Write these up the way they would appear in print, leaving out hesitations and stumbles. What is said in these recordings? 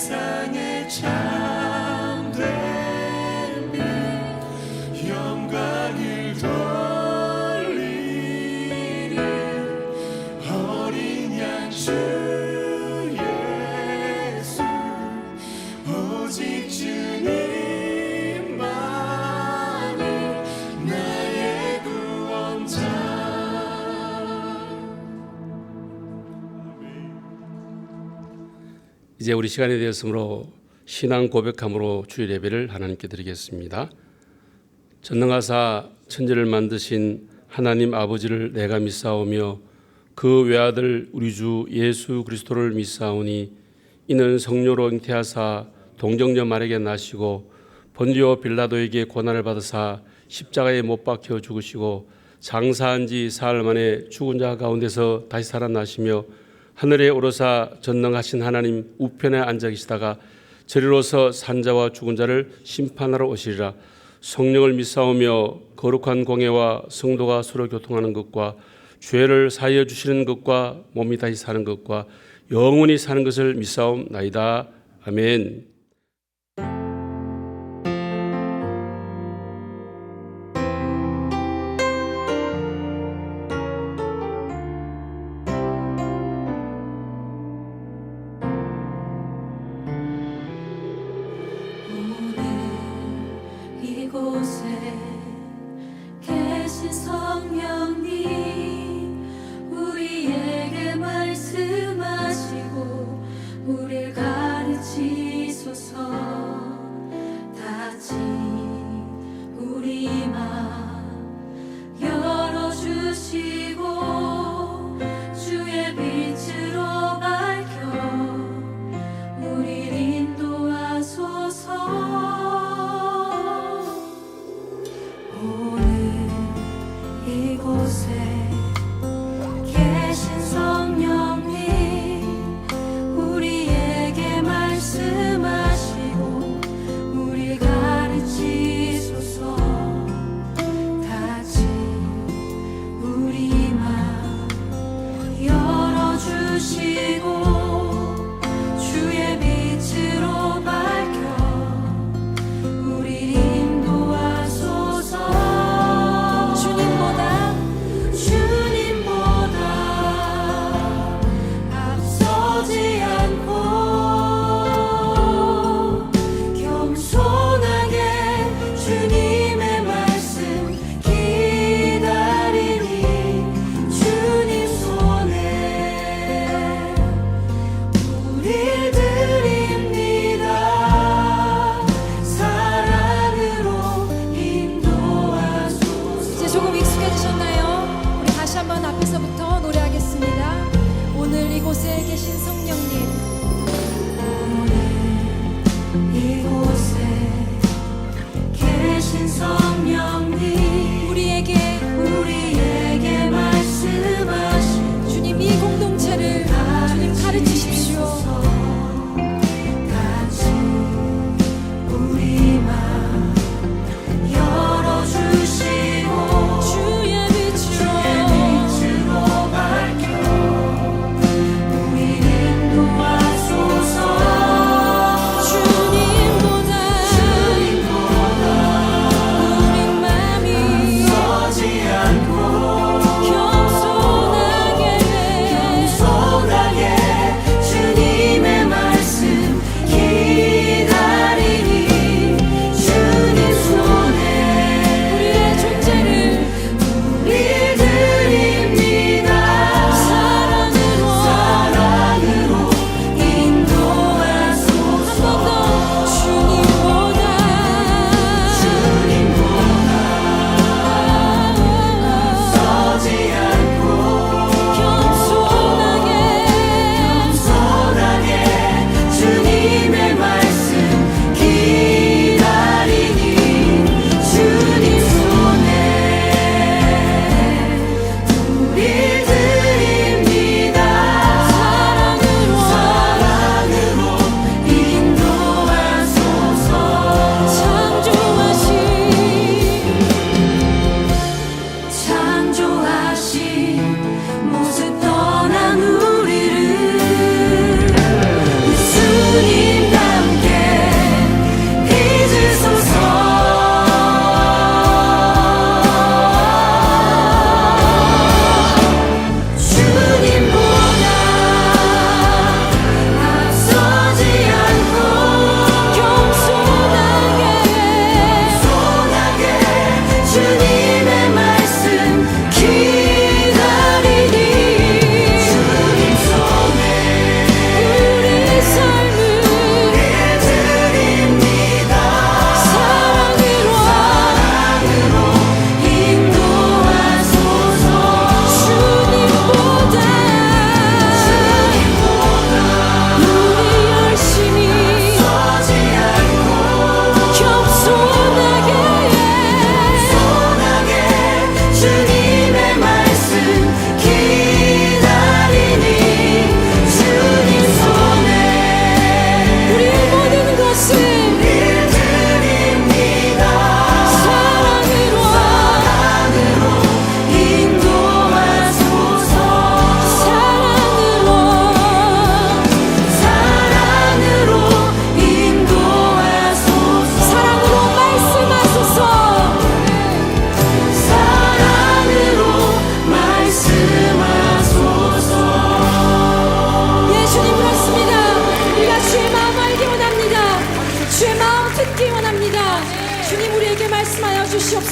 세상에 참되며 영광을 돌리는 어린 양 주 예수, 오직 주님만이 나의 구원자. 이제 우리 시간이 되었으므로 신앙 고백함으로 주일 예배를 하나님께 드리겠습니다. 전능하사 천지를 만드신 하나님 아버지를 내가 믿사오며 그 외아들 우리 주 예수 그리스도를 믿사오니 이는 성령으로 잉태하사 동정녀 마리아에게 나시고 본디오 빌라도에게 고난을 받으사 십자가에 못 박혀 죽으시고 장사한 지 사흘 만에 죽은 자 가운데서 다시 살아나시며 하늘에 오르사 전능하신 하나님 우편에 앉아 계시다가 저리로서 산자와 죽은 자를 심판하러 오시리라. 성령을 믿사오며 거룩한 공예와 성도가 서로 교통하는 것과 죄를 사하여 주시는 것과 몸이 다시 사는 것과 영원히 사는 것을 믿사옵나이다. 아멘. 이곳에 계신 성령님, 우리에게 말씀하시고 우리를 가르치소서. 다시 우리 맘 열어주시고 주의 빛으로 밝혀 우리를 인도하소서. 오늘 이곳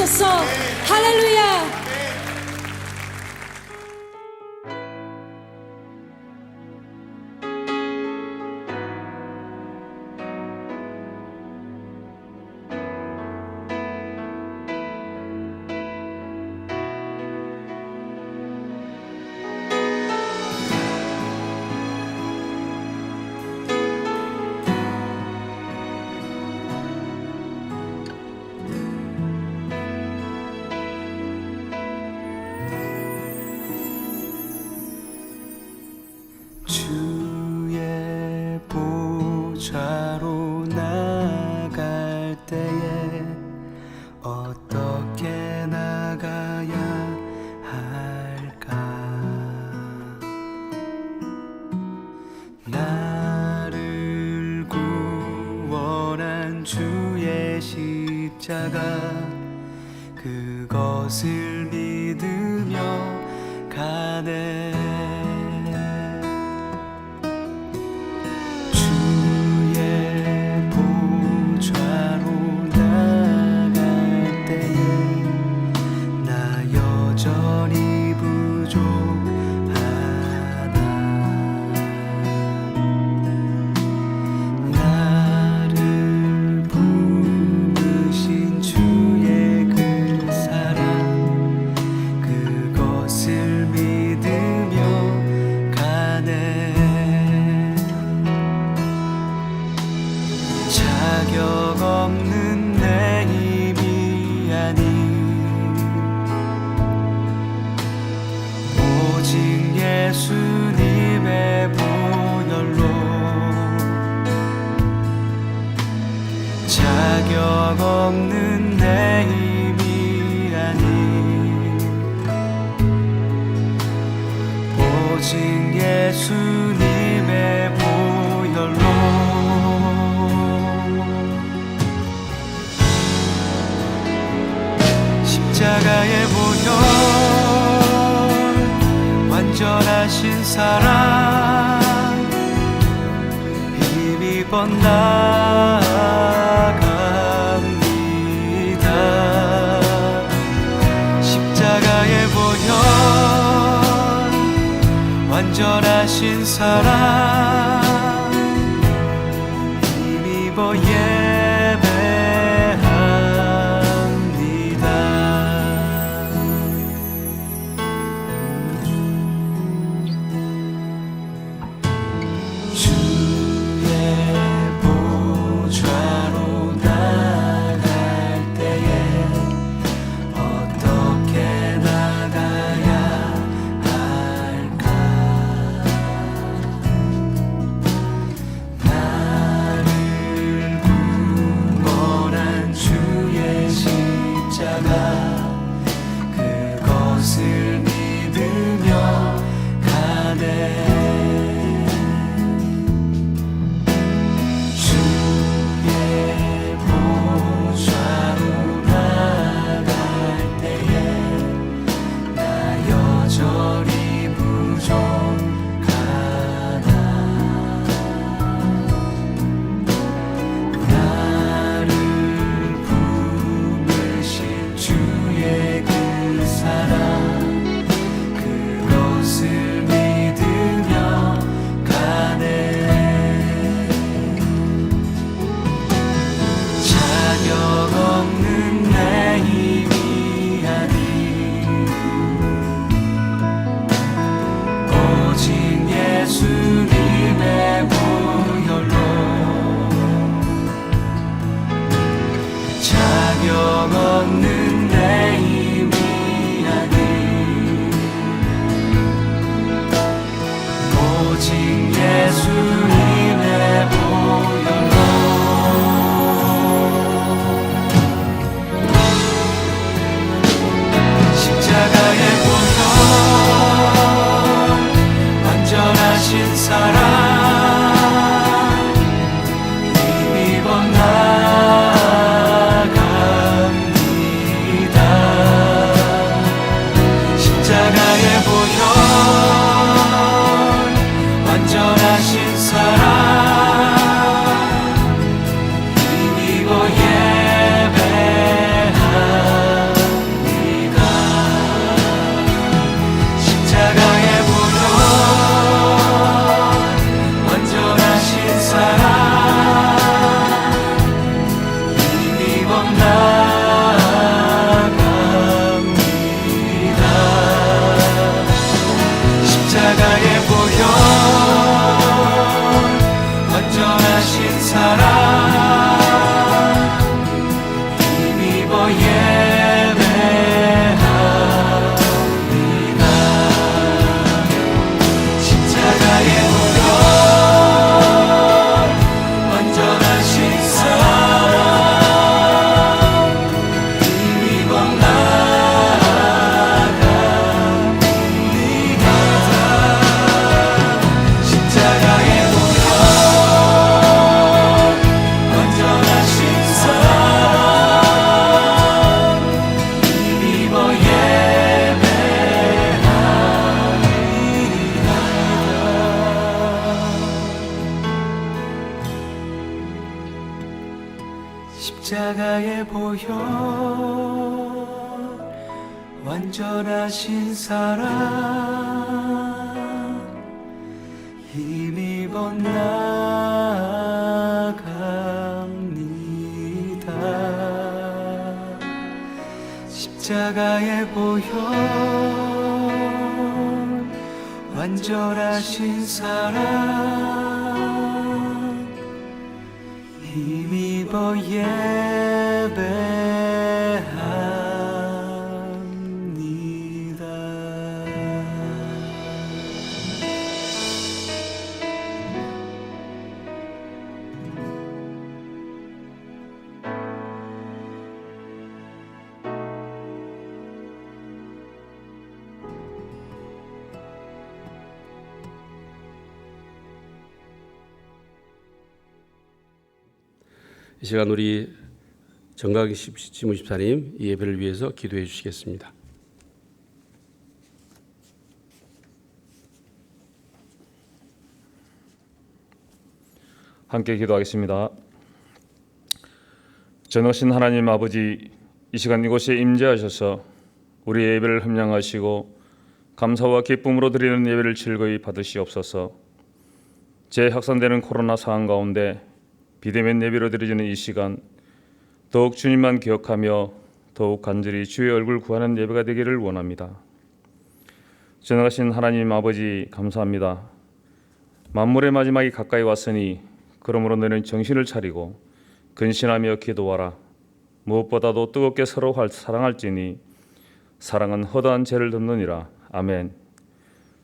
주옵소서. 할렐루야. 주의 보좌로 나갈 때에 어떻게 나가야 할까? 나를 구원한 주의 십자가 그것을 믿으며 가네. 자격 없는 내 힘이 아닌 오직 예수님의 보혈로 자격 없는 내 힘이 아닌 오직 예수님의 보혈로 십자가의 보혈 완전하신 사랑 힘입어 나아갑니다. 십자가의 보혈 완전하신 사랑 힘입어 십자가의 보혈 완전하신 사랑 힘입어 나갑니다. 십자가의 보혈 완전하신 사랑 힘입어 이 시간 우리 정강희 지무집사님 이 예배를 위해서 기도해 주시겠습니다. 함께 기도하겠습니다. 전능하신 하나님 아버지, 이 시간 이곳에 임재하셔서 우리의 예배를 흠량하시고 감사와 기쁨으로 드리는 예배를 즐거이 받으시옵소서. 재확산되는 코로나 상황 가운데 비대면 예배로 드려지는 이 시간 더욱 주님만 기억하며 더욱 간절히 주의 얼굴 구하는 예배가 되기를 원합니다. 전능하신 하나님 아버지, 감사합니다. 만물의 마지막이 가까이 왔으니 그러므로 너는 정신을 차리고 근신하며 기도하라. 무엇보다도 뜨겁게 서로 사랑할지니 사랑은 허다한 죄를 덮느니라. 아멘.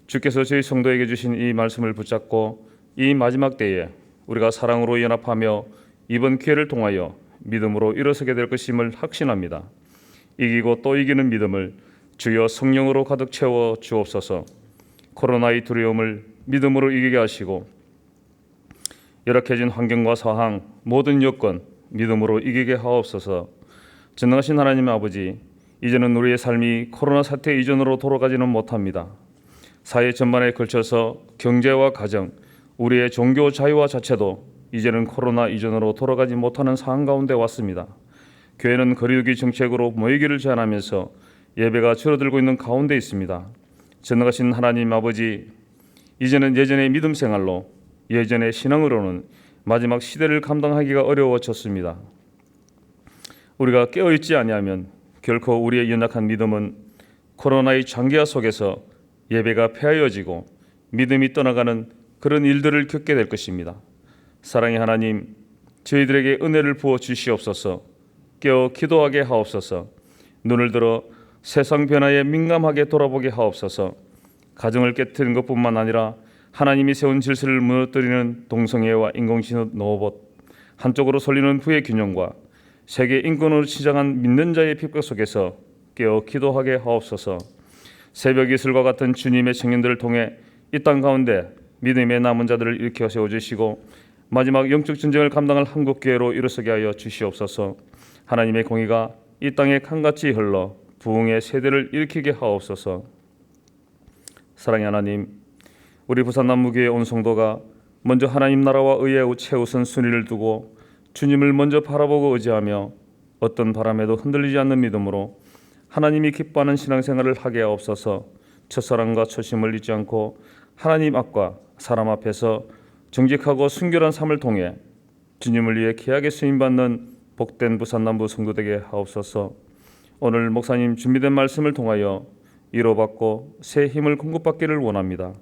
주께서 저희 성도에게 주신 이 말씀을 붙잡고 이 마지막 때에 우리가 사랑으로 연합하며 이번 기회를 통하여 믿음으로 일어서게 될 것임을 확신합니다. 이기고 또 이기는 믿음을 주여 성령으로 가득 채워 주옵소서. 코로나의 두려움을 믿음으로 이기게 하시고 열악해진 환경과 상황, 모든 여건 믿음으로 이기게 하옵소서. 전능하신 하나님 아버지, 이제는 우리의 삶이 코로나 사태 이전으로 돌아가지는 못합니다. 사회 전반에 걸쳐서 경제와 가정, 우리의 종교 자유와 자체도 이제는 코로나 이전으로 돌아가지 못하는 상황 가운데 왔습니다. 교회는 거리두기 정책으로 모이기를 제한하면서 예배가 줄어들고 있는 가운데 있습니다. 전능하신 하나님 아버지, 이제는 예전의 믿음 생활로, 예전의 신앙으로는 마지막 시대를 감당하기가 어려워졌습니다. 우리가 깨어있지 아니하면 결코 우리의 연약한 믿음은 코로나의 장기화 속에서 예배가 폐하여지고 믿음이 떠나가는 그런 일들을 겪게 될 것입니다. 사랑의 하나님, 저희들에게 은혜를 부어 주시옵소서. 깨어 기도하게 하옵소서. 눈을 들어 세상 변화에 민감하게 돌아보게 하옵소서. 가정을 깨뜨린 것뿐만 아니라 하나님이 세운 질서를 무너뜨리는 동성애와 인공지능 노봇, 한쪽으로 쏠리는 부의 균형과 세계 인권으로 치장한 믿는 자의 핍박 속에서 깨어 기도하게 하옵소서. 새벽 이슬과 같은 주님의 청년들을 통해 이 땅 가운데 믿음의 남은 자들을 일으켜 세워주시고 마지막 영적 전쟁을 감당할 한국교회로 일어서게 하여 주시옵소서. 하나님의 공의가 이 땅에 강같이 흘러 부흥의 세대를 일으키게 하옵소서. 사랑의 하나님, 우리 부산 남무교회 온 성도가 먼저 하나님 나라와 의의 최우선 순위를 두고 주님을 먼저 바라보고 의지하며 어떤 바람에도 흔들리지 않는 믿음으로 하나님이 기뻐하는 신앙생활을 하게 하옵소서. 첫사랑과 초심을 잊지 않고 하나님 앞과 사람 앞에서 정직하고 순결한 삶을 통해 주님을 위해 귀하게 쓰임받는 복된 부산 남부 성도되게 하옵소서. 오늘 목사님 준비된 말씀을 통하여 위로받고 새 힘을 공급받기를 원합니다.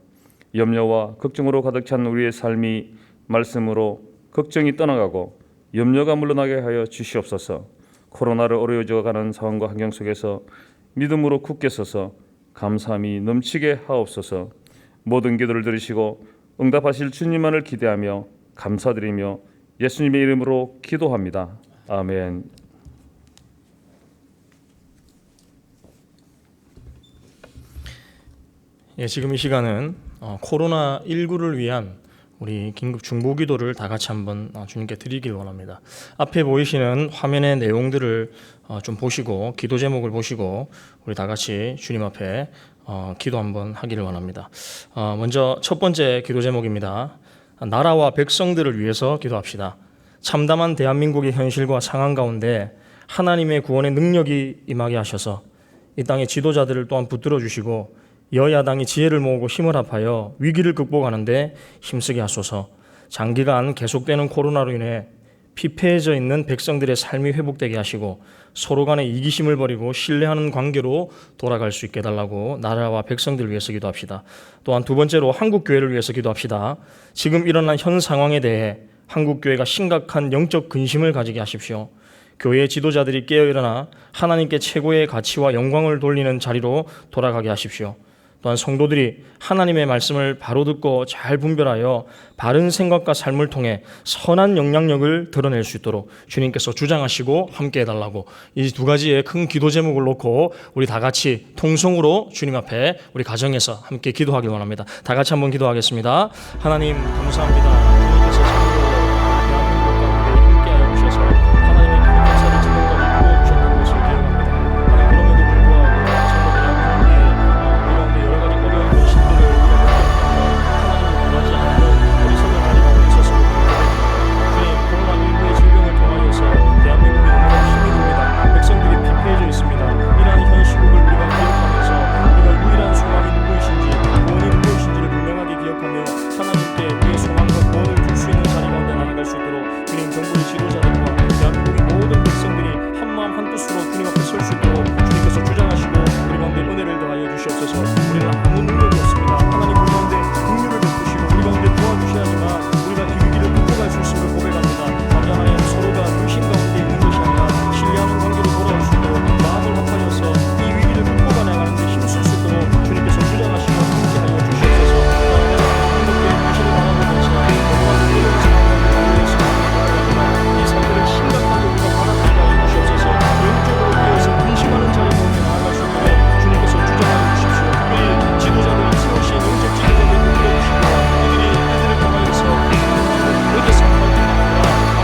염려와 걱정으로 가득 찬 우리의 삶이 말씀으로 걱정이 떠나가고 염려가 물러나게 하여 주시옵소서. 코로나를 어려워져가는 상황과 환경 속에서 믿음으로 굳게 서서 감사함이 넘치게 하옵소서. 모든 기도를 들으시고 응답하실 주님만을 기대하며 감사드리며 예수님의 이름으로 기도합니다. 아멘. 예, 지금 이 시간은 코로나19를 위한 우리 긴급 중보기도를 다 같이 한번 주님께 드리길 원합니다. 앞에 보이시는 화면의 내용들을 좀 보시고 기도 제목을 보시고 우리 다 같이 주님 앞에 기도 한번 하기를 원합니다. 먼저 첫 번째 기도 제목입니다. 나라와 백성들을 위해서 기도합시다. 참담한 대한민국의 현실과 상황 가운데 하나님의 구원의 능력이 임하게 하셔서 이 땅의 지도자들을 또한 붙들어 주시고 여야당이 지혜를 모으고 힘을 합하여 위기를 극복하는데 힘쓰게 하소서. 장기간 계속되는 코로나로 인해 피폐해져 있는 백성들의 삶이 회복되게 하시고 서로 간에 이기심을 버리고 신뢰하는 관계로 돌아갈 수 있게 해달라고 나라와 백성들을 위해서 기도합시다. 또한 두 번째로 한국교회를 위해서 기도합시다. 지금 일어난 현 상황에 대해 한국교회가 심각한 영적 근심을 가지게 하십시오. 교회의 지도자들이 깨어일어나 하나님께 최고의 가치와 영광을 돌리는 자리로 돌아가게 하십시오. 또한 성도들이 하나님의 말씀을 바로 듣고 잘 분별하여 바른 생각과 삶을 통해 선한 영향력을 드러낼 수 있도록 주님께서 주장하시고 함께 해달라고 이 두 가지의 큰 기도 제목을 놓고 우리 다 같이 통성으로 주님 앞에 우리 가정에서 함께 기도하길 원합니다. 다 같이 한번 기도하겠습니다. 하나님 감사합니다. 주님께서 참으로 대한민국 가운데 함께하여 주셔서 하나님의 기도 역사를 지금까지 이루어주셨던 것을 기억합니다. 하나님 그럼에도 불구하고 참으로 대한민국이 우리 가운데 여러 가지 어려운 현실들을 우리가 하나님을 구하지 않는 어리석은 자리 가운데 있어서 주님 코로나19의 질병을 통하여서 대한민국이 너무나 힘이 듭니다. 백성들이 피폐해져 있습니다. 이러한 현 시국을 우리가 기억하면서 우리가 유일한 소망이 누구이신지 구원이 누구이신지를 분명하게 기억하며 하나님께 우리의 소망과 구원을 줄 수 있는 자리 가운데 나아갈 수 있도록 주님 정부의 지도자들과 대한민국의 모든 백성들이 한마음 한뜻으로 주님 앞에 설 수 있도록 주님께서 주장하시고 우리 가운데 은혜를 더하여 주시옵소서. 우리는 아무 능력이 없습니다. 하나님 우리 가운데 긍휼을 베푸시고 우리 가운데 도와주셔야지만 우리가 이 위기를 극복할 수 있음을 고백합니다. 아버지 하나님 서로가 불신 가운데 있는 것이 아니라 신뢰하는 관계로 돌아올 수 있도록 마음을 합하여서 이 위기를 극복해 나가는 데 힘쓸 수 있도록 주님께서 주장하시고 함께하여 주시옵소서. 한국교회 당신을 바라보면서 너무나 힘든 상황과 이 사태를 심각하게 우리가 받아들이게 하여 주시옵소서. 영적으로 깨어서 근심하는 자리 가운데 나아갈 수 있도록 주님께서 주장하여 주십시오. 특별히 지도자들이 세우신 영적 지도자들을 붙들어 주시고 이들을 통하여서 모두 상황을 통하여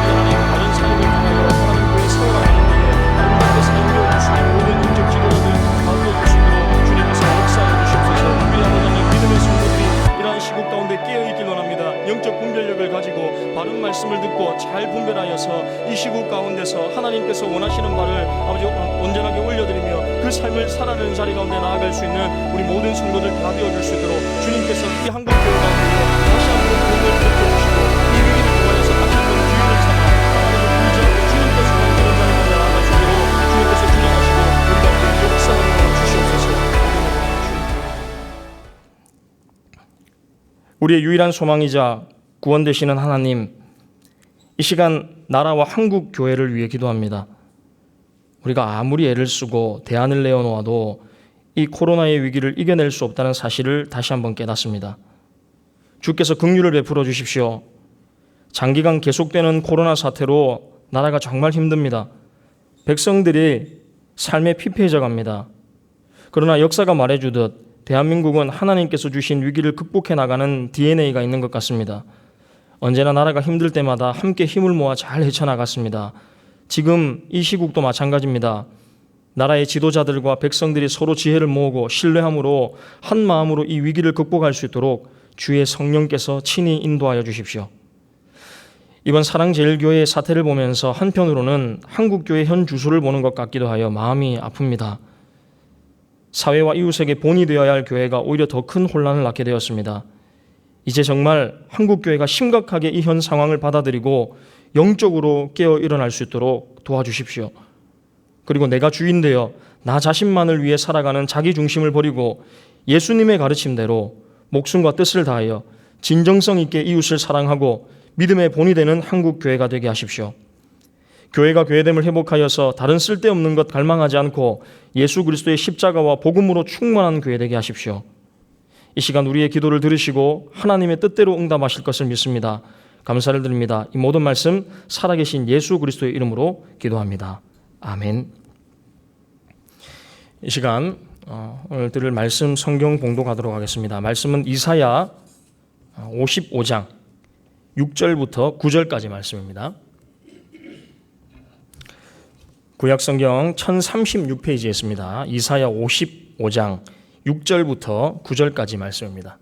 하나님 다른 삶을 통하여 하나님 교회 세워가는 데에 아름답게 살며 주시는 모든 영적 지도자들 가운데 주시도록 주님께서 역사해 주시옵소서. 특별히 하나님 믿음의 성도들이 이러한 시국 가운데 깨어있길 원합니다. 영적 분별력을 가지고 바른 말씀을 듣고 잘 분별하여서 이 시국 가운데서 하나님께서 원하시는 바를 아버지 온전하게 올려드리며 그 삶을 살아내는 자리 가운데 나아갈 수 있는 우리 모든 성도들 다 되어줄 수 있도록 주님께서 이 한국교회 가운데 다시 한번 구원을 베풀어주시고 이 위기를 통하여서 다시 한번 기회를 삼아 하나님을 의지하고 주님께서 만드는 자리 가운데 나아갈 수 있도록 주님께서 주장하시고 우리 가운데 역사하여 주시옵소서. 우리의 유일한 소망이자 구원 되시는 하나님, 이 시간 나라와 한국 교회를 위해 기도합니다. 우리가 아무리 애를 쓰고 대안을 내어놓아도 이 코로나의 위기를 이겨낼 수 없다는 사실을 다시 한번 깨닫습니다. 주께서 긍휼을 베풀어 주십시오. 장기간 계속되는 코로나 사태로 나라가 정말 힘듭니다. 백성들이 삶에 피폐해져 갑니다. 그러나 역사가 말해주듯 대한민국은 하나님께서 주신 위기를 극복해 나가는 DNA가 있는 것 같습니다. 언제나 나라가 힘들 때마다 함께 힘을 모아 잘 헤쳐나갔습니다. 지금 이 시국도 마찬가지입니다. 나라의 지도자들과 백성들이 서로 지혜를 모으고 신뢰함으로 한 마음으로 이 위기를 극복할 수 있도록 주의 성령께서 친히 인도하여 주십시오. 이번 사랑제일교회의 사태를 보면서 한편으로는 한국교회 현 주소를 보는 것 같기도 하여 마음이 아픕니다. 사회와 이웃에게 본이 되어야 할 교회가 오히려 더 큰 혼란을 낳게 되었습니다. 이제 정말 한국교회가 심각하게 이 현 상황을 받아들이고 영적으로 깨어 일어날 수 있도록 도와주십시오. 그리고 내가 주인되어 나 자신만을 위해 살아가는 자기 중심을 버리고 예수님의 가르침대로 목숨과 뜻을 다하여 진정성 있게 이웃을 사랑하고 믿음의 본이 되는 한국교회가 되게 하십시오. 교회가 교회됨을 회복하여서 다른 쓸데없는 것 갈망하지 않고 예수 그리스도의 십자가와 복음으로 충만한 교회 되게 하십시오. 이 시간 우리의 기도를 들으시고 하나님의 뜻대로 응답하실 것을 믿습니다. 감사를 드립니다. 이 모든 말씀 살아계신 예수 그리스도의 이름으로 기도합니다. 아멘. 이 시간 오늘 들을 말씀 성경 봉독하도록 하겠습니다. 말씀은 이사야 55장 6절부터 9절까지 말씀입니다. 구약성경 1036페이지에 있습니다. 이사야 55장 6절부터 9절까지 말씀입니다.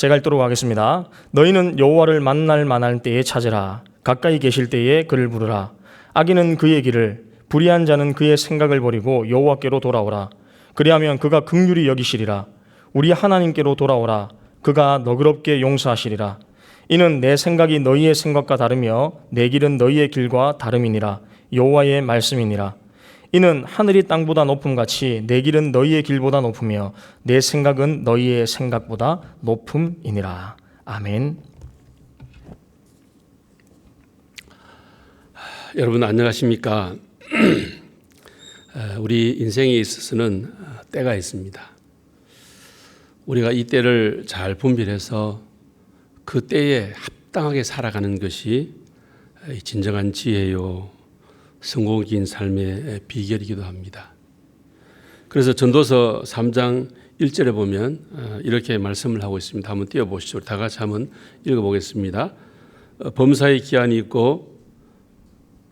제가 읽도록 하겠습니다. 너희는 여호와를 만날 만할 때에 찾으라. 가까이 계실 때에 그를 부르라. 악인은 그의 길을, 불의한 자는 그의 생각을 버리고 여호와께로 돌아오라. 그리하면 그가 긍휼히 여기시리라. 우리 하나님께로 돌아오라. 그가 너그럽게 용서하시리라. 이는 내 생각이 너희의 생각과 다르며 내 길은 너희의 길과 다름이니라. 여호와의 말씀이니라. 이는 하늘이 땅보다 높음같이 내 길은 너희의 길보다 높으며 내 생각은 너희의 생각보다 높음이니라. 아멘. 여러분 안녕하십니까? 우리 인생에 있어서는 때가 있습니다. 우리가 이 때를 잘 분별해서 그 때에 합당하게 살아가는 것이 진정한 지혜요, 성공적인 삶의 비결이기도 합니다. 그래서 전도서 3장 1절에 보면 이렇게 말씀을 하고 있습니다. 한번 띄워보시죠. 다 같이 한번 읽어보겠습니다. 범사의 기한이 있고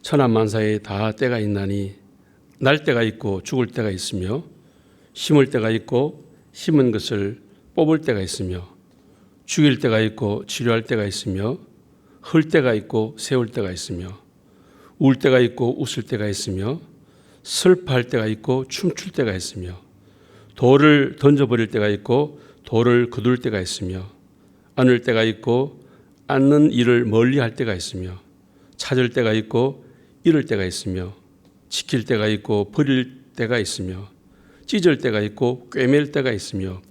천한만사에 다 때가 있나니 날 때가 있고 죽을 때가 있으며 심을 때가 있고 심은 것을 뽑을 때가 있으며 죽일 때가 있고 치료할 때가 있으며 흘 때가 있고 세울 때가 있으며 울 때가 있고 웃을 때가 있으며 슬퍼할 때가 있고 춤출 때가 있으며 돌을 던져버릴 때가 있고 돌을 거둘 때가 있으며 안을 때가 있고 앉는 일을 멀리할 때가 있으며 찾을 때가 있고 잃을 때가 있으며 지킬 때가 있고 버릴 때가 있으며 찢을 때가 있고 꿰맬 때가 있으며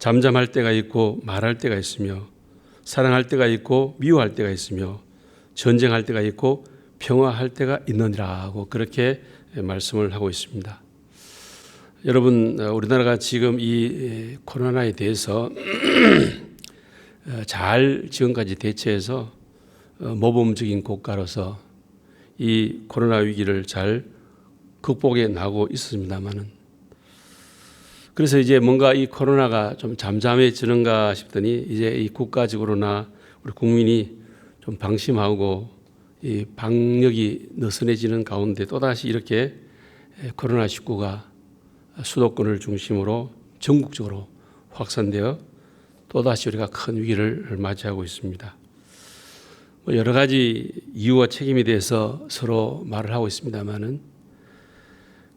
잠잠할 때가 있고 말할 때가 있으며 사랑할 때가 있고 미워할 때가 있으며 전쟁할 때가 있고 평화할 때가 있느니라 하고 그렇게 말씀을 하고 있습니다. 여러분, 우리나라가 지금 이 코로나에 대해서 잘 지금까지 대처해서 모범적인 국가로서 이 코로나 위기를 잘 극복해 나가고 있습니다만은, 그래서 이제 뭔가 이 코로나가 좀 잠잠해지는가 싶더니 이제 이 국가적으로나 우리 국민이 좀 방심하고 이 방역이 느슨해지는 가운데 또다시 이렇게 코로나19가 수도권을 중심으로 전국적으로 확산되어 또다시 우리가 큰 위기를 맞이하고 있습니다. 여러 가지 이유와 책임에 대해서 서로 말을 하고 있습니다만은,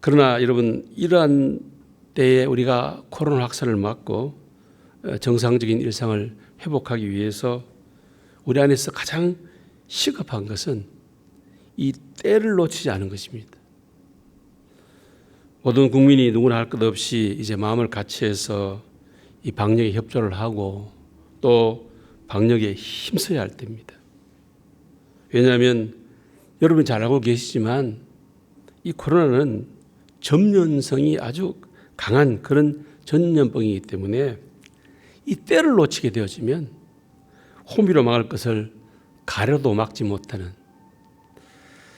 그러나 여러분, 이러한 때에 우리가 코로나 확산을 막고 정상적인 일상을 회복하기 위해서 우리 안에서 가장 시급한 것은 이 때를 놓치지 않은 것입니다. 모든 국민이 누구나 할 것 없이 이제 마음을 같이해서 이 방역에 협조를 하고 또 방역에 힘써야 할 때입니다. 왜냐하면 여러분 잘 알고 계시지만 이 코로나는 전염성이 아주 강한 그런 전염병이기 때문에 이 때를 놓치게 되어지면 호미로 막을 것을 가려도 막지 못하는,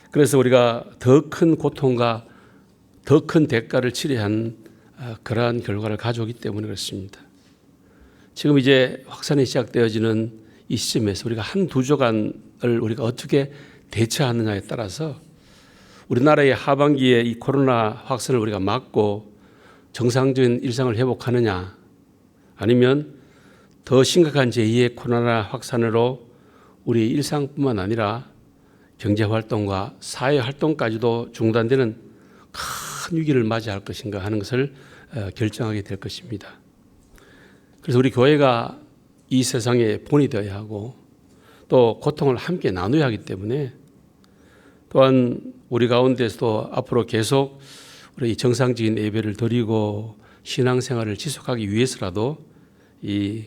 그래서 우리가 더 큰 고통과 더 큰 대가를 치러야 하는 그러한 결과를 가져오기 때문에 그렇습니다. 지금 이제 확산이 시작되어지는 이 시점에서 우리가 한두 주간을 우리가 어떻게 대처하느냐에 따라서 우리나라의 하반기에 이 코로나 확산을 우리가 막고 정상적인 일상을 회복하느냐, 아니면 더 심각한 제2의 코로나 확산으로 우리 일상뿐만 아니라 경제활동과 사회활동까지도 중단되는 큰 위기를 맞이할 것인가 하는 것을 결정하게 될 것입니다. 그래서 우리 교회가 이 세상의 본이 되어야 하고 또 고통을 함께 나눠야 하기 때문에, 또한 우리 가운데서도 앞으로 계속 우리 정상적인 예배를 드리고 신앙생활을 지속하기 위해서라도 이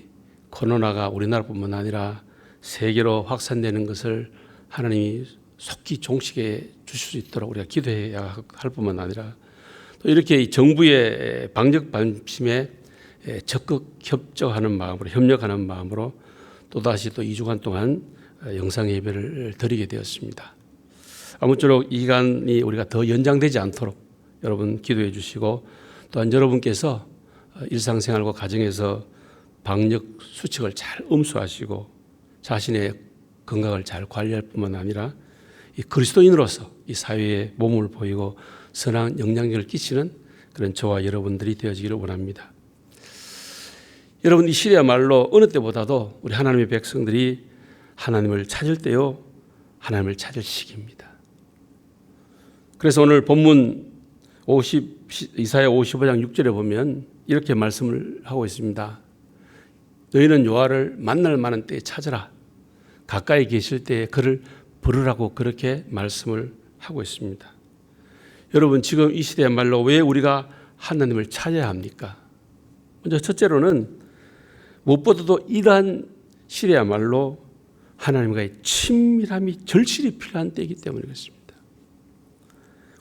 코로나가 우리나라뿐만 아니라 세계로 확산되는 것을 하나님이 속히 종식해 주실 수 있도록 우리가 기도해야 할 뿐만 아니라 또 이렇게 정부의 방역 방침에 적극 협조하는 마음으로, 협력하는 마음으로 또다시 또 2주간 동안 영상 예배를 드리게 되었습니다. 아무쪼록 이 기간이 우리가 더 연장되지 않도록 여러분 기도해 주시고, 또한 여러분께서 일상생활과 가정에서 방역 수칙을 잘 엄수하시고 자신의 건강을 잘 관리할 뿐만 아니라 이 그리스도인으로서 이 사회에 몸을 보이고 선한 영향력을 끼치는 그런 저와 여러분들이 되어지기를 원합니다. 여러분, 이 시대야말로 어느 때보다도 우리 하나님의 백성들이 하나님을 찾을 때요, 하나님을 찾을 시기입니다. 그래서 오늘 본문 이사야 55장 6절에 보면 이렇게 말씀을 하고 있습니다. 너희는 여호와를 만날 만한 때에 찾으라. 가까이 계실 때에 그를 부르라고 그렇게 말씀을 하고 있습니다. 여러분, 지금 이 시대야말로 왜 우리가 하나님을 찾아야 합니까? 먼저 첫째로는 무엇보다도 이러한 시대야말로 하나님과의 친밀함이 절실히 필요한 때이기 때문에 그렇습니다.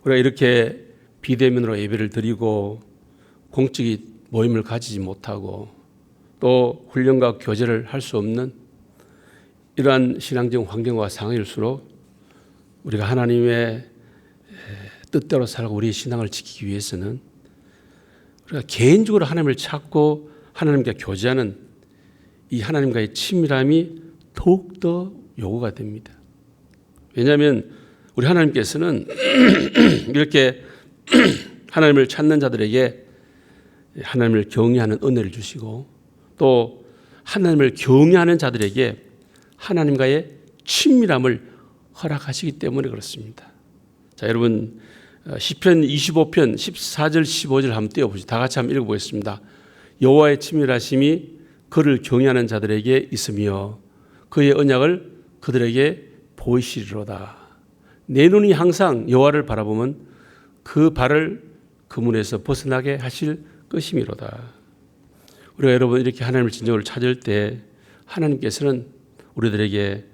우리가 이렇게 비대면으로 예배를 드리고 공적인 모임을 가지지 못하고 또 훈련과 교제를 할 수 없는 이러한 신앙적 환경과 상황일수록 우리가 하나님의 뜻대로 살고 우리의 신앙을 지키기 위해서는 우리가 개인적으로 하나님을 찾고 하나님과 교제하는 이 하나님과의 친밀함이 더욱더 요구가 됩니다. 왜냐하면 우리 하나님께서는 이렇게 하나님을 찾는 자들에게 하나님을 경외하는 은혜를 주시고 또 하나님을 경외하는 자들에게 하나님과의 친밀함을 허락하시기 때문에 그렇습니다. 자, 여러분, 시편 25편 14절 15절 한번 띄워보시죠. 다 같이 한번 읽어보겠습니다. 여호와의 친밀하심이 그를 경외하는 자들에게 있으며 그의 언약을 그들에게 보이시리로다. 내 눈이 항상 여호와를 바라보면 그 발을 그 문에서 벗어나게 하실 것이미로다. 우리가 여러분 이렇게 하나님을 진정으로 찾을 때 하나님께서는 우리들에게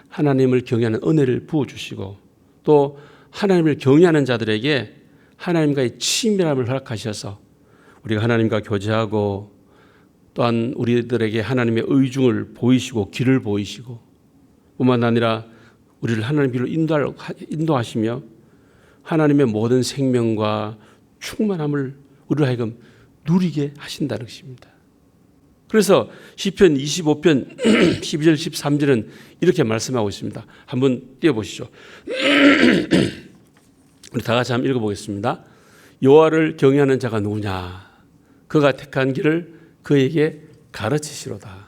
하나님을 경외하는 은혜를 부어주시고 또 하나님을 경외하는 자들에게 하나님과의 친밀함을 허락하셔서 우리가 하나님과 교제하고 또한 우리들에게 하나님의 의중을 보이시고 길을 보이시고 뿐만 아니라 우리를 하나님 길로 인도하시며 하나님의 모든 생명과 충만함을 우리로 하여금 누리게 하신다는 것입니다. 그래서 시편 25편 12절 13절은 이렇게 말씀하고 있습니다. 한번 띄워보시죠. 우리 다 같이 한번 읽어보겠습니다. 여호와를 경외하는 자가 누구냐? 그가 택한 길을 그에게 가르치시로다.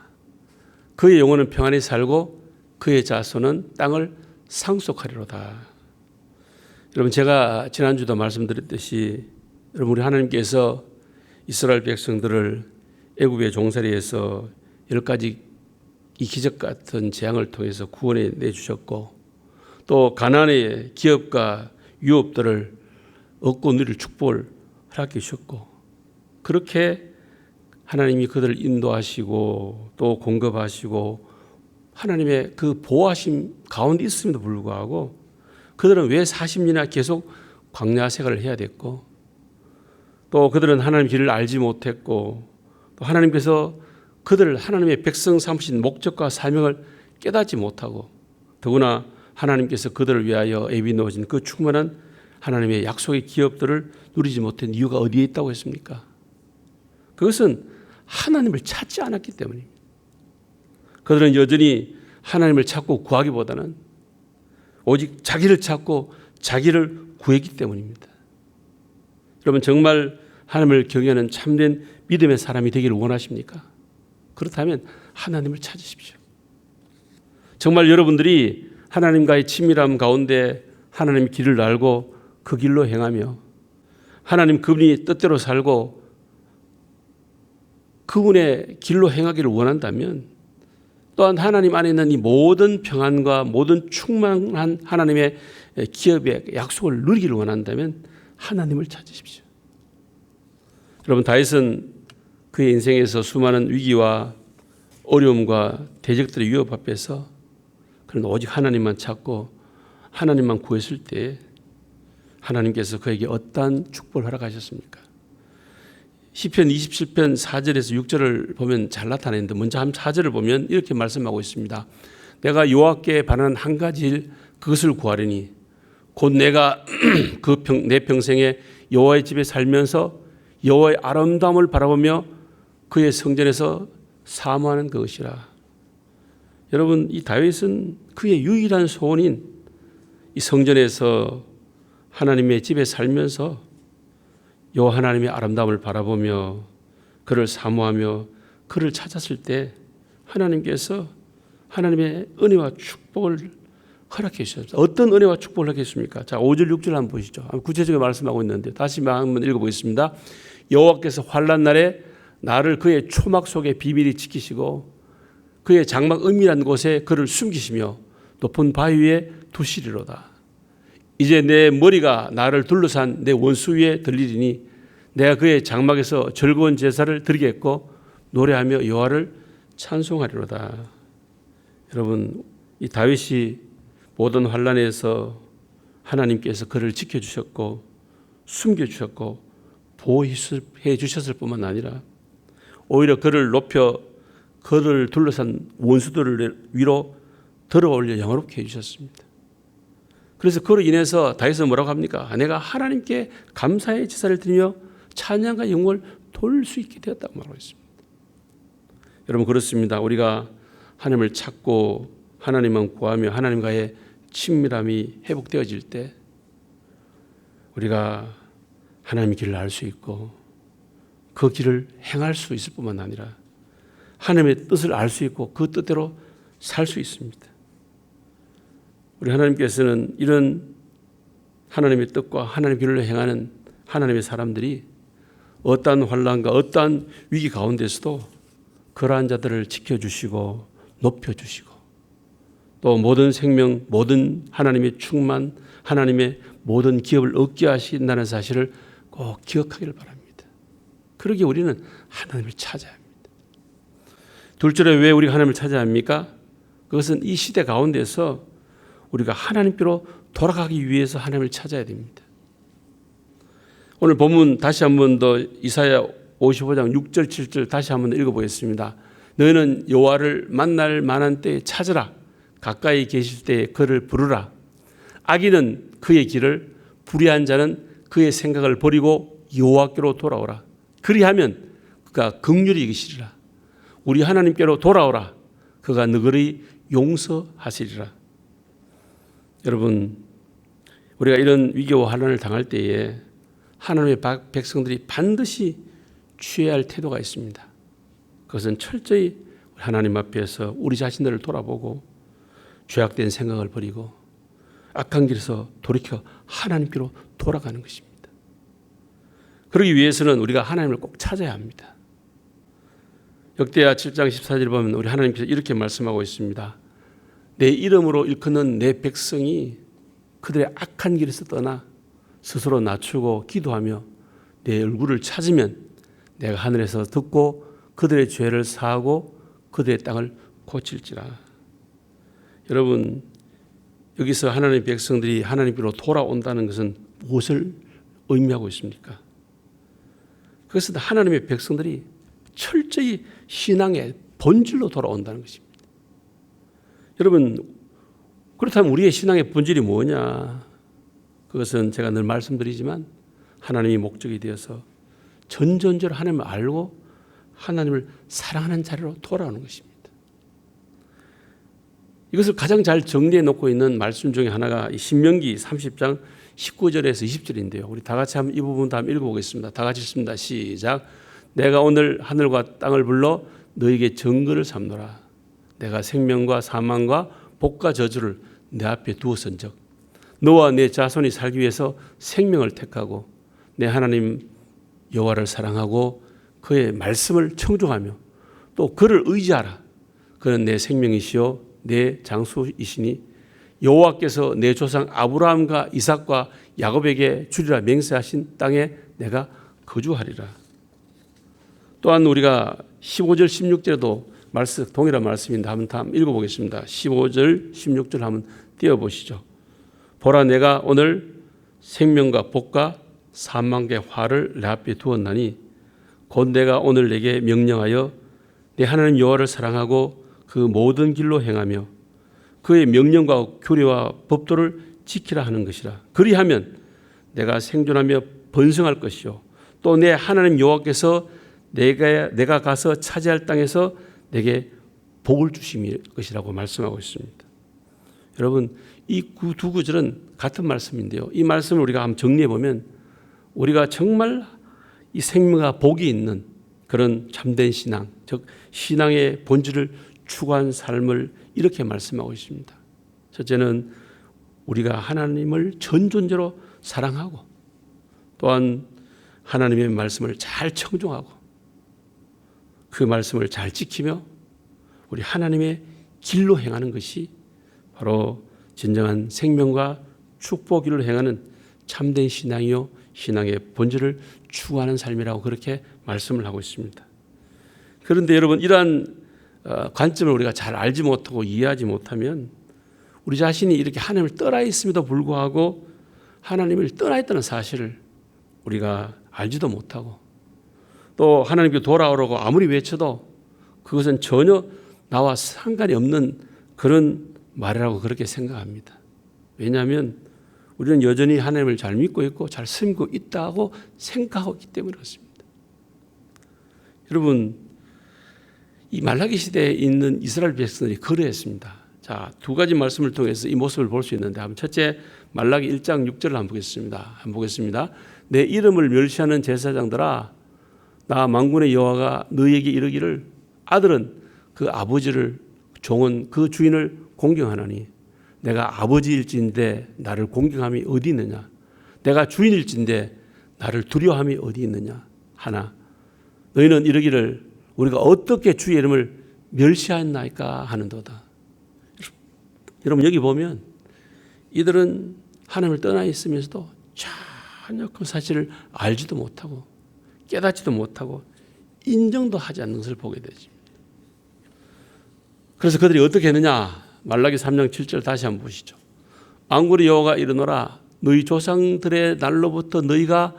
그의 영혼은 평안히 살고 그의 자손은 땅을 상속하리로다. 여러분, 제가 지난주도 말씀드렸듯이 여러분, 우리 하나님께서 이스라엘 백성들을 애굽의 종살이에서 10가지 이 기적 같은 재앙을 통해서 구원해 내주셨고 또 가나안의 기업과 유업들을 얻고 누릴 축복을 허락해 주셨고 그렇게 하나님이 그들을 인도하시고 또 공급하시고 하나님의 그 보호하심 가운데 있음에도 불구하고 그들은 왜 40년이나 계속 광야 생활을 해야 됐고 또 그들은 하나님 길을 알지 못했고 또 하나님께서 그들을 하나님의 백성 삼으신 목적과 사명을 깨닫지 못하고 더구나 하나님께서 그들을 위하여 애비 놓으신 그 충만한 하나님의 약속의 기업들을 누리지 못한 이유가 어디에 있다고 했습니까? 그것은 하나님을 찾지 않았기 때문입니다. 그들은 여전히 하나님을 찾고 구하기보다는 오직 자기를 찾고 자기를 구했기 때문입니다. 여러분, 정말 하나님을 경외하는 참된 믿음의 사람이 되기를 원하십니까? 그렇다면 하나님을 찾으십시오. 정말 여러분들이 하나님과의 친밀함 가운데 하나님의 길을 알고 그 길로 행하며 하나님 그분이 뜻대로 살고 그분의 길로 행하기를 원한다면 또한 하나님 안에 있는 이 모든 평안과 모든 충만한 하나님의 기업의 약속을 누리기를 원한다면 하나님을 찾으십시오. 여러분, 다윗은 그의 인생에서 수많은 위기와 어려움과 대적들의 위협 앞에서 그는 오직 하나님만 찾고 하나님만 구했을 때 하나님께서 그에게 어떠한 축복을 허락하셨습니까? 시편 27편 4절에서 6절을 보면 잘 나타내는데 먼저 한 4절을 보면 이렇게 말씀하고 있습니다. 내가 여호와께 바라는 한 가지 일 그것을 구하리니 곧 내가 내 평생에 여호와의 집에 살면서 여호와의 아름다움을 바라보며 그의 성전에서 사모하는 것이라. 여러분, 이 다윗은 그의 유일한 소원인 이 성전에서 하나님의 집에 살면서 여호와 하나님의 아름다움을 바라보며 그를 사모하며 그를 찾았을 때 하나님께서 하나님의 은혜와 축복을 허락해 주셨습니다. 어떤 은혜와 축복을 허락했습니까? 자, 5절 6절 한번 보시죠. 구체적으로 말씀하고 있는데 다시 한번 읽어보겠습니다. 여호와께서 환난 날에 나를 그의 초막 속에 비밀히 지키시고 그의 장막 은밀한 곳에 그를 숨기시며 높은 바위 위에 두시리로다. 이제 내 머리가 나를 둘러싼 내 원수 위에 들리리니 내가 그의 장막에서 즐거운 제사를 드리겠고 노래하며 여호와를 찬송하리로다. 여러분, 이 다윗이 모든 환난에서 하나님께서 그를 지켜주셨고 숨겨주셨고 보호해 주셨을 뿐만 아니라 오히려 그를 높여 그를 둘러싼 원수들을 위로 들어올려 영화롭게 해주셨습니다. 그래서 그로 인해서 다윗은 뭐라고 합니까? 내가 하나님께 감사의 제사를 드리며 찬양과 영광을 돌릴 수 있게 되었다고 말하고 있습니다. 여러분, 그렇습니다. 우리가 하나님을 찾고 하나님만 구하며 하나님과의 친밀함이 회복되어질 때 우리가 하나님의 길을 알 수 있고 그 길을 행할 수 있을 뿐만 아니라 하나님의 뜻을 알 수 있고 그 뜻대로 살 수 있습니다. 우리 하나님께서는 이런 하나님의 뜻과 하나님의 길을 행하는 하나님의 사람들이 어떠한 환난과 어떠한 위기 가운데서도 그러한 자들을 지켜주시고 높여주시고 또 모든 생명, 모든 하나님의 충만, 하나님의 모든 기업을 얻게 하신다는 사실을 꼭 기억하기를 바랍니다. 그러기에 우리는 하나님을 찾아야 합니다. 둘째로 왜 우리가 하나님을 찾아야 합니까? 그것은 이 시대 가운데서 우리가 하나님께로 돌아가기 위해서 하나님을 찾아야 됩니다. 오늘 본문 다시 한 번 더 이사야 55장 6절 7절 다시 한 번 읽어보겠습니다. 너희는 여호와를 만날 만한 때에 찾으라. 가까이 계실 때에 그를 부르라. 악인은 그의 길을, 불의한 자는 그의 생각을 버리고 여호와께로 돌아오라. 그리하면 그가 긍휼히 여기시리라. 우리 하나님께로 돌아오라. 그가 너희를 용서하시리라. 여러분, 우리가 이런 위기와 환난을 당할 때에 하나님의 백성들이 반드시 취해야 할 태도가 있습니다. 그것은 철저히 하나님 앞에서 우리 자신들을 돌아보고 죄악된 생각을 버리고 악한 길에서 돌이켜 하나님께로 돌아가는 것입니다. 그러기 위해서는 우리가 하나님을 꼭 찾아야 합니다. 역대하 7장 14절 보면 우리 하나님께서 이렇게 말씀하고 있습니다. 내 이름으로 일컫는 내 백성이 그들의 악한 길에서 떠나 스스로 낮추고 기도하며 내 얼굴을 찾으면 내가 하늘에서 듣고 그들의 죄를 사하고 그들의 땅을 고칠지라. 여러분, 여기서 하나님의 백성들이 하나님께로 돌아온다는 것은 무엇을 의미하고 있습니까? 그것은 하나님의 백성들이 철저히 신앙의 본질로 돌아온다는 것입니다. 여러분, 그렇다면 우리의 신앙의 본질이 뭐냐? 그것은 제가 늘 말씀드리지만 하나님이 목적이 되어서 전전적으로 하나님을 알고 하나님을 사랑하는 자리로 돌아오는 것입니다. 이것을 가장 잘 정리해 놓고 있는 말씀 중에 하나가 신명기 30장 19절에서 20절인데요. 우리 다 같이 한번 이 부분 한번 읽어보겠습니다. 다 같이 읽습니다. 시작. 내가 오늘 하늘과 땅을 불러 너에게 정글을 삼노라. 내가 생명과 사망과 복과 저주를 내 앞에 두었은즉 너와 내 자손이 살기 위해서 생명을 택하고 내 하나님 여호와를 사랑하고 그의 말씀을 청종하며 또 그를 의지하라. 그는 내 생명이시요 내 장수이시니 여호와께서 내 조상 아브라함과 이삭과 야곱에게 주리라 맹세하신 땅에 내가 거주하리라. 또한 우리가 15절 16절에도 동일한 말씀인데 한번 읽어보겠습니다. 15절 16절 한번 띄워보시죠. 보라, 내가 오늘 생명과 복과 사망의 화를 내 앞에 두었나니 곧 내가 오늘 내게 명령하여 내 하나님 여호와를 사랑하고 그 모든 길로 행하며 그의 명령과 규례와 법도를 지키라 하는 것이라. 그리하면 내가 생존하며 번성할 것이요 또 내 하나님 여호와께서 내가 가서 차지할 땅에서 내게 복을 주실 것이라고 말씀하고 있습니다. 여러분, 이 두 구절은 같은 말씀인데요. 이 말씀을 우리가 한번 정리해 보면 우리가 정말 이 생명과 복이 있는 그런 참된 신앙, 즉 신앙의 본질을 추구한 삶을 이렇게 말씀하고 있습니다. 첫째는 우리가 하나님을 전 존재로 사랑하고 또한 하나님의 말씀을 잘 청종하고 그 말씀을 잘 지키며 우리 하나님의 길로 행하는 것이 바로 진정한 생명과 축복을 행하는 참된 신앙이요 신앙의 본질을 추구하는 삶이라고 그렇게 말씀을 하고 있습니다. 그런데 여러분 이러한 관점을 우리가 잘 알지 못하고 이해하지 못하면 우리 자신이 이렇게 하나님을 떠나 있음에도 불구하고 하나님을 떠나 있다는 사실을 우리가 알지도 못하고 또 하나님께 돌아오라고 아무리 외쳐도 그것은 전혀 나와 상관이 없는 그런 말이라고 그렇게 생각합니다. 왜냐하면 우리는 여전히 하나님을 잘 믿고 있고 잘 섬기고 있다고 생각하고 있기 때문에 그렇습니다. 여러분 이 말라기 시대에 있는 이스라엘 백성들이 그러했습니다. 자, 두 가지 말씀을 통해서 이 모습을 볼 수 있는데 첫째 말라기 1장 6절을 한번 보겠습니다. 내 이름을 멸시하는 제사장들아 나 만군의 여호와가 너희에게 이르기를 아들은 그 아버지를 종은 그 주인을 공경하나니 내가 아버지일진데 나를 공경함이 어디 있느냐 내가 주인일진데 나를 두려워함이 어디 있느냐 하나 너희는 이르기를 우리가 어떻게 주의 이름을 멸시하였나이까 하는도다. 여러분 여기 보면 이들은 하나님을 떠나 있으면서도 전혀 그 사실을 알지도 못하고 깨닫지도 못하고 인정도 하지 않는 것을 보게 되죠. 그래서 그들이 어떻게 했느냐 말라기 3장 7절 다시 한번 보시죠. 만군의 여호와가 이르노라 너희 조상들의 날로부터 너희가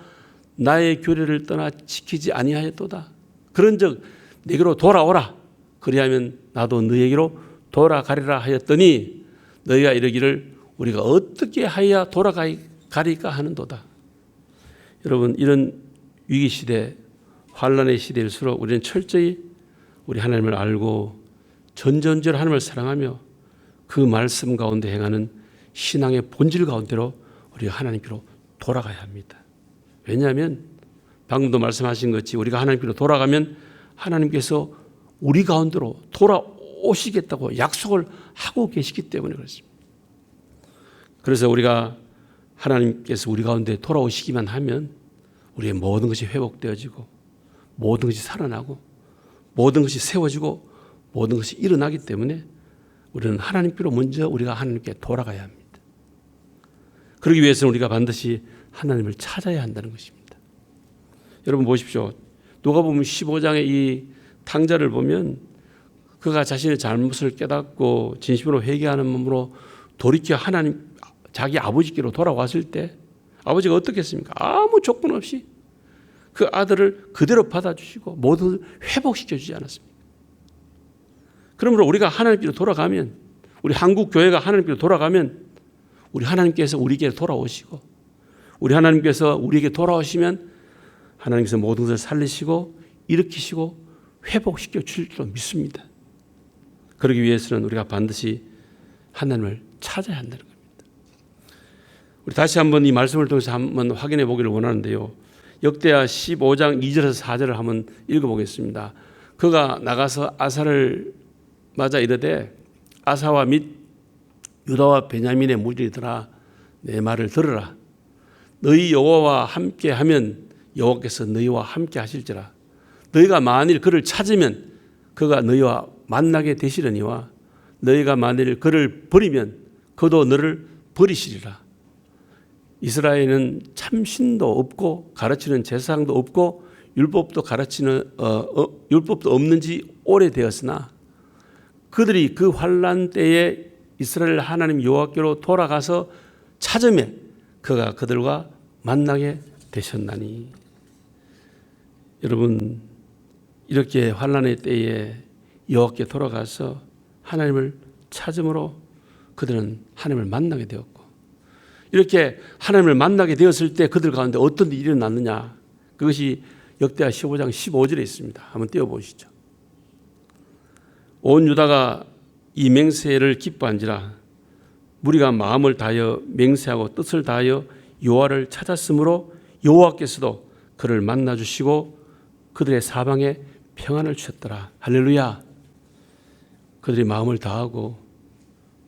나의 규례를 떠나 지키지 아니하였도다. 그런즉 내게로 돌아오라 그리하면 나도 너희에게로 돌아가리라 하였더니 너희가 이르기를 우리가 어떻게 하여야 돌아가리까 하는도다. 여러분 이런 위기 시대 환난의 시대일수록 우리는 철저히 우리 하나님을 알고 전전적으로 하나님을 사랑하며 그 말씀 가운데 행하는 신앙의 본질 가운데로 우리가 하나님께로 돌아가야 합니다. 왜냐하면 방금도 말씀하신 것이 우리가 하나님께로 돌아가면 하나님께서 우리 가운데로 돌아오시겠다고 약속을 하고 계시기 때문에 그렇습니다. 그래서 우리가 하나님께서 우리 가운데 돌아오시기만 하면 우리의 모든 것이 회복되어지고 모든 것이 살아나고 모든 것이 세워지고 모든 것이 일어나기 때문에 우리는 하나님께로 먼저 우리가 하나님께 돌아가야 합니다. 그러기 위해서는 우리가 반드시 하나님을 찾아야 한다는 것입니다. 여러분 보십시오. 누가복음 15장의 이 탕자를 보면 그가 자신의 잘못을 깨닫고 진심으로 회개하는 마음으로 돌이켜 하나님 자기 아버지께로 돌아왔을 때 아버지가 어떻게 했습니까? 아무 조건 없이 그 아들을 그대로 받아주시고 모든 회복시켜 주지 않았습니까? 그러므로 우리가 하나님께로 돌아가면 우리 한국 교회가 하나님께로 돌아가면 우리 하나님께서 우리에게 돌아오시고 우리 하나님께서 우리에게 돌아오시면 하나님께서 모든 것을 살리시고 일으키시고 회복시켜 주실 줄 믿습니다. 그러기 위해서는 우리가 반드시 하나님을 찾아야 한다는 겁니다. 우리 다시 한번 이 말씀을 통해서 한번 확인해 보기를 원하는데요. 역대하 15장 2절에서 4절을 한번 읽어보겠습니다. 그가 나가서 아사를 맞아 이르되 아사와 및 유다와 베냐민의 무리들아 내 말을 들으라. 너희 여호와와 함께하면 여호와께서 너희와 함께 하실지라. 너희가 만일 그를 찾으면 그가 너희와 만나게 되시려니와 너희가 만일 그를 버리면 그도 너를 버리시리라. 이스라엘은 참신도 없고 가르치는 제사장도 없고 율법도 율법도 없는 지 오래되었으나 그들이 그 환난 때에 이스라엘 하나님 여호와께로 돌아가서 찾으면 그가 그들과 만나게 되셨나니. 여러분 이렇게 환난의 때에 여호와께 돌아가서 하나님을 찾음으로 그들은 하나님을 만나게 되었고 이렇게 하나님을 만나게 되었을 때 그들 가운데 어떤 일이 일어났느냐 그것이 역대하 15장 15절에 있습니다. 한번 띄워보시죠. 온 유다가 이 맹세를 기뻐한지라 무리가 마음을 다하여 맹세하고 뜻을 다하여 여호와를 찾았으므로 여호와께서도 그를 만나주시고 그들의 사방에 평안을 주셨더라. 할렐루야. 그들이 마음을 다하고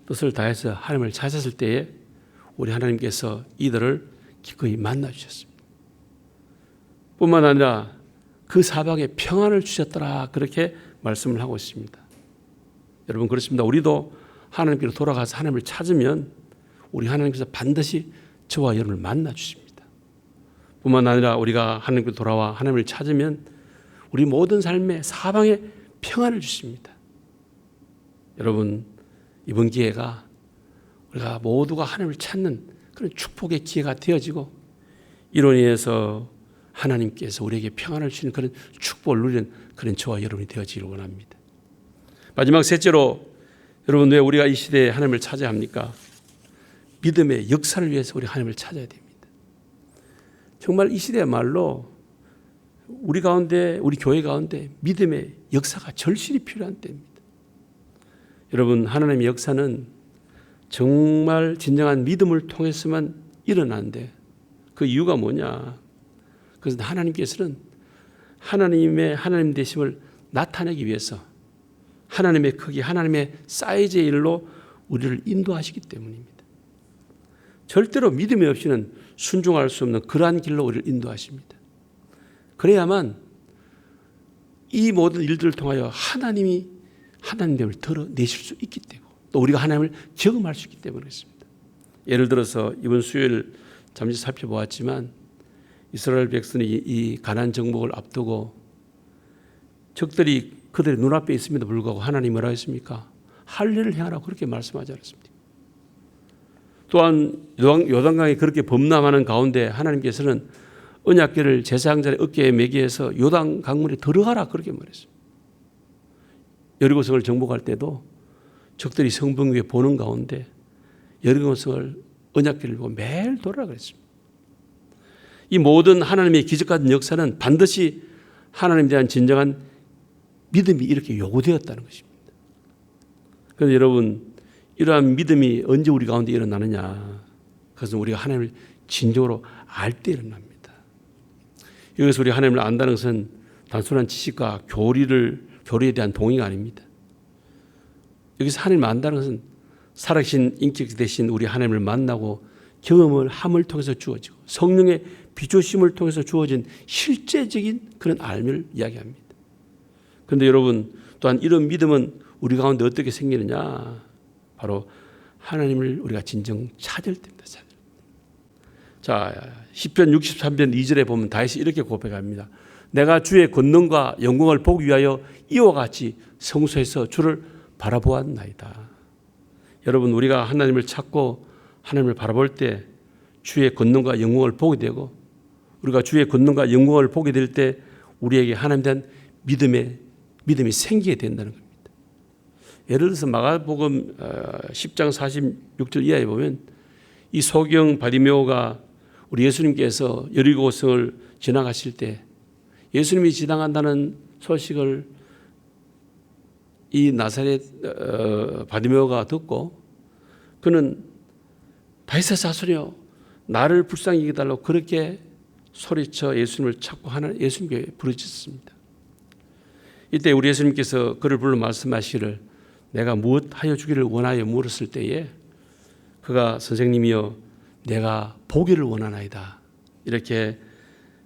뜻을 다해서 하나님을 찾았을 때에 우리 하나님께서 이들을 기꺼이 만나 주셨습니다. 뿐만 아니라 그 사방에 평안을 주셨더라. 그렇게 말씀을 하고 있습니다. 여러분 그렇습니다. 우리도 하나님께로 돌아가서 하나님을 찾으면 우리 하나님께서 반드시 저와 여러분을 만나 주십니다. 뿐만 아니라 우리가 하나님께로 돌아와 하나님을 찾으면 우리 모든 삶의 사방에 평안을 주십니다. 여러분 이번 기회가 우리가 모두가 하나님을 찾는 그런 축복의 기회가 되어지고 이로 인해서 하나님께서 우리에게 평안을 주시는 그런 축복을 누리는 그런 저와 여러분이 되어지기를 원합니다. 마지막 셋째로 여러분 왜 우리가 이 시대에 하나님을 찾아야 합니까? 믿음의 역사를 위해서 우리 하나님을 찾아야 됩니다. 정말 이 시대야말로 우리 가운데 우리 교회 가운데 믿음의 역사가 절실히 필요한 때입니다. 여러분 하나님의 역사는 정말 진정한 믿음을 통해서만 일어나는데 그 이유가 뭐냐? 그것은 하나님께서는 하나님의 하나님 되심을 나타내기 위해서 하나님의 크기, 하나님의 사이즈의 일로 우리를 인도하시기 때문입니다. 절대로 믿음이 없이는 순종할 수 없는 그러한 길로 우리를 인도하십니다. 그래야만 이 모든 일들을 통하여 하나님이 하나님됨을 드러내실 수 있기 때문에 또 우리가 하나님을 경험할 수 있기 때문에 그렇습니다. 예를 들어서 이번 수요일 잠시 살펴보았지만 이스라엘 백성이 이 가나안 정복을 앞두고 적들이 그들의 눈앞에 있음에도 불구하고 하나님이 뭐라고 했습니까? 할례를 행하라고 그렇게 말씀하지 않았습니다. 또한 요단강이 그렇게 범람하는 가운데 하나님께서는 언약궤를 제사장들의 어깨에 매기해서 요단 강물에 들어가라 그렇게 말했습니다. 여리고성을 정복할 때도 적들이 성벽 위에 보는 가운데 여리고성을 언약궤를 보고 매일 돌아라 그랬습니다. 이 모든 하나님의 기적 같은 역사는 반드시 하나님에 대한 진정한 믿음이 이렇게 요구되었다는 것입니다. 그런데 여러분 이러한 믿음이 언제 우리 가운데 일어나느냐? 그것은 우리가 하나님을 진정으로 알 때 일어납니다. 여기서 우리 하나님을 안다는 것은 단순한 지식과 교리에 대한 동의가 아닙니다. 여기서 하나님을 안다는 것은 살아계신 인격 대신 우리 하나님을 만나고 경험을 함을 통해서 주어지고 성령의 비조심을 통해서 주어진 실제적인 그런 알미를 이야기합니다. 그런데 여러분 또한 이런 믿음은 우리 가운데 어떻게 생기느냐? 바로 하나님을 우리가 진정 찾을 때입니다. 자, 시편 63편 2절에 보면 다윗이 이렇게 고백합니다. 내가 주의 권능과 영광을 보기 위하여 이와 같이 성소에서 주를 바라보았나이다. 여러분 우리가 하나님을 찾고 하나님을 바라볼 때 주의 권능과 영광을 보게 되고 우리가 주의 권능과 영광을 보게 될 때 우리에게 하나님에 대한 믿음이 생기게 된다는 겁니다. 예를 들어서 마가복음 10장 46절 이하에 보면 이 소경 바디메오가 우리 예수님께서 여리고성을 지나가실 때 예수님이 지나간다는 소식을 이 나사렛 바디메오가 듣고 그는 다윗의 자손이여 나를 불쌍히 여겨 달라고 그렇게 소리쳐 예수님을 찾고 하는 예수님께 부르짖습니다. 이때 우리 예수님께서 그를 불러 말씀하시기를 내가 무엇하여 주기를 원하여 물었을 때에 그가 선생님이여 내가 보기를 원하나이다. 이렇게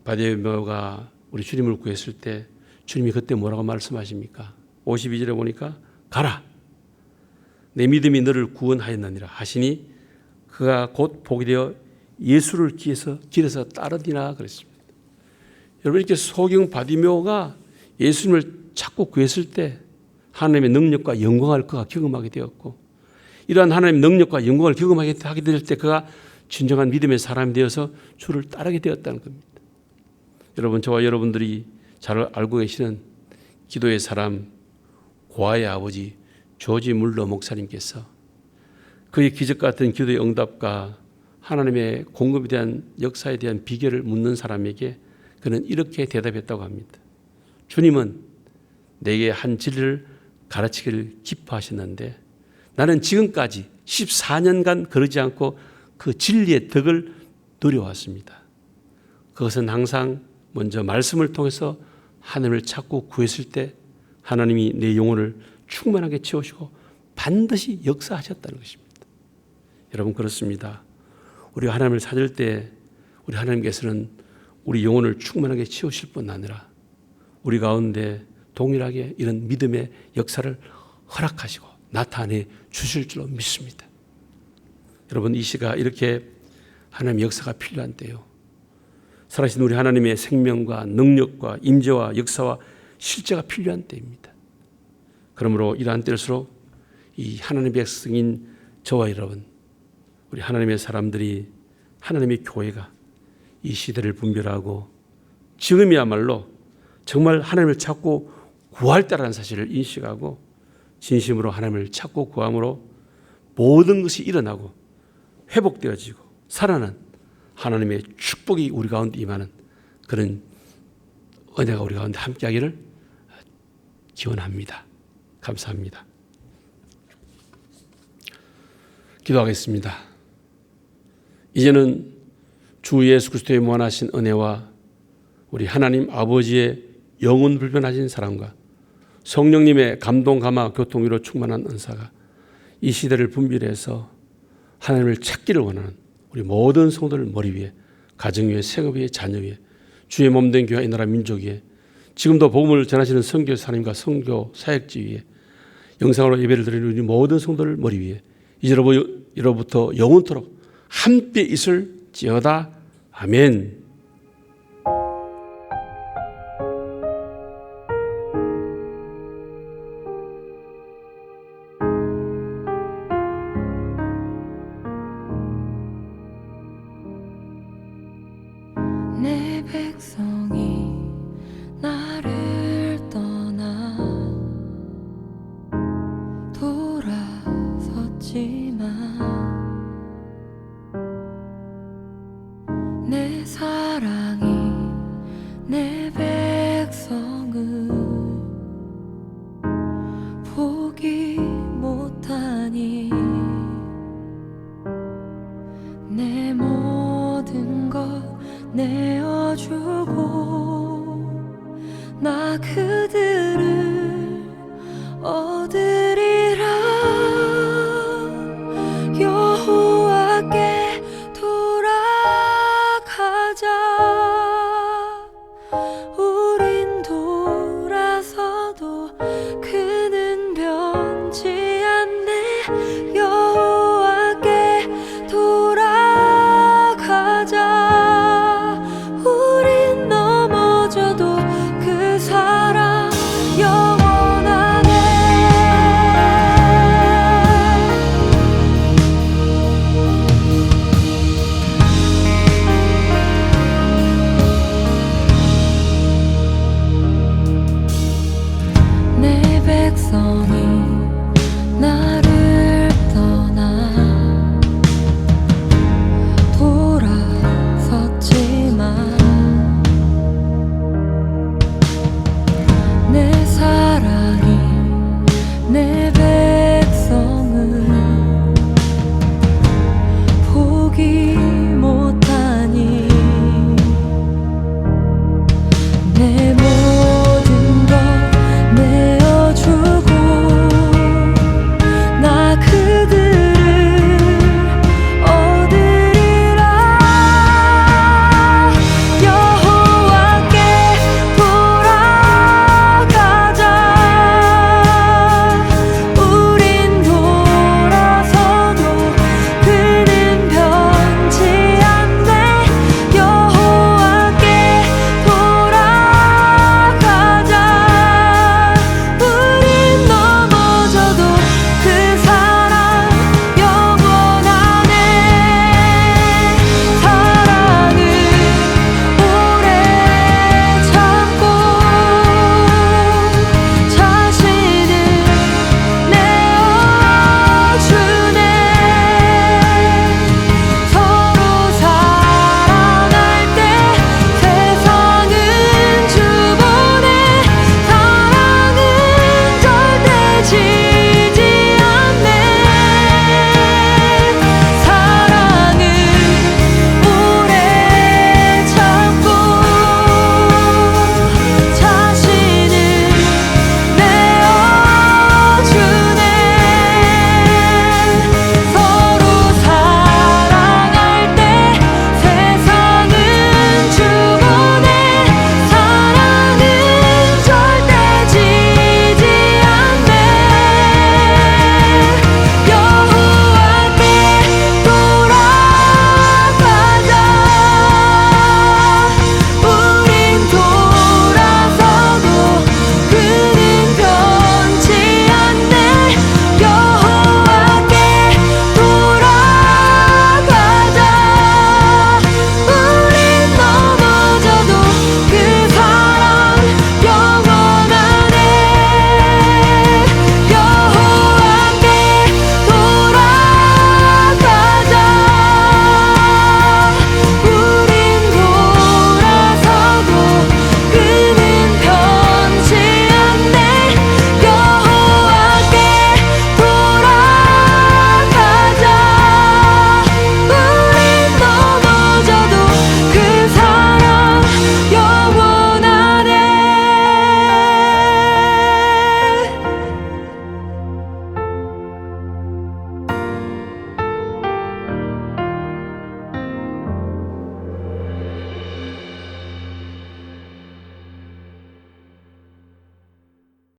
바디메오가 우리 주님을 구했을 때 주님이 그때 뭐라고 말씀하십니까? 52절에 보니까 가라. 내 믿음이 너를 구원하였느니라 하시니 그가 곧 보게 되어 예수를 길에서 따르니라 그랬습니다. 여러분 이렇게 소경 바디메오가 예수님을 찾고 구했을 때 하나님의 능력과 영광을 그가 경험하게 되었고 이러한 하나님의 능력과 영광을 경험하게 될 때 그가 진정한 믿음의 사람이 되어서 주를 따르게 되었다는 겁니다. 여러분 저와 여러분들이 잘 알고 계시는 기도의 사람 고아의 아버지 조지 물러 목사님께서 그의 기적 같은 기도의 응답과 하나님의 공급에 대한 역사에 대한 비결을 묻는 사람에게 그는 이렇게 대답했다고 합니다. 주님은 내게 한 진리를 가르치기를 기뻐하셨는데 나는 지금까지 14년간 그러지 않고 그 진리의 덕을 누려왔습니다. 그것은 항상 먼저 말씀을 통해서 하나님을 찾고 구했을 때 하나님이 내 영혼을 충만하게 채우시고 반드시 역사하셨다는 것입니다. 여러분, 그렇습니다. 우리가 하나님을 찾을 때 우리 하나님께서는 우리 영혼을 충만하게 채우실 뿐 아니라 우리 가운데 동일하게 이런 믿음의 역사를 허락하시고 나타내 주실 줄로 믿습니다. 여러분, 이 시가 이렇게 하나님의 역사가 필요한 때요, 살아계신 우리 하나님의 생명과 능력과 임재와 역사와 실제가 필요한 때입니다. 그러므로 이러한 때일수록 이 하나님의 백성인 저와 여러분, 우리 하나님의 사람들이, 하나님의 교회가 이 시대를 분별하고 지금이야말로 정말 하나님을 찾고 구할 때라는 사실을 인식하고 진심으로 하나님을 찾고 구함으로 모든 것이 일어나고 회복되어지고 살아난 하나님의 축복이 우리 가운데 임하는 그런 은혜가 우리 가운데 함께하기를 기원합니다. 감사합니다. 기도하겠습니다. 이제는 주 예수 그리스도의 무한하신 은혜와 우리 하나님 아버지의 영원 불변하신 사랑과 성령님의 감동 감화 교통위로 충만한 은사가 이 시대를 분별해서 하나님을 찾기를 원하는 우리 모든 성도를 머리 위에, 가정 위에, 생업 위에, 자녀 위에, 주의 몸된 교회 이 나라 민족 위에, 지금도 복음을 전하시는 선교사님과 선교 사역지 위에, 영상으로 예배를 드리는 우리 모든 성도를 머리 위에 이제로부터 영원토록 함께 있을지어다. 아멘. 내 백성이 나를 떠나 돌아섰지만 내 사랑이 내 백성을 포기 못하니 내 모든 것 내어주고 나 그들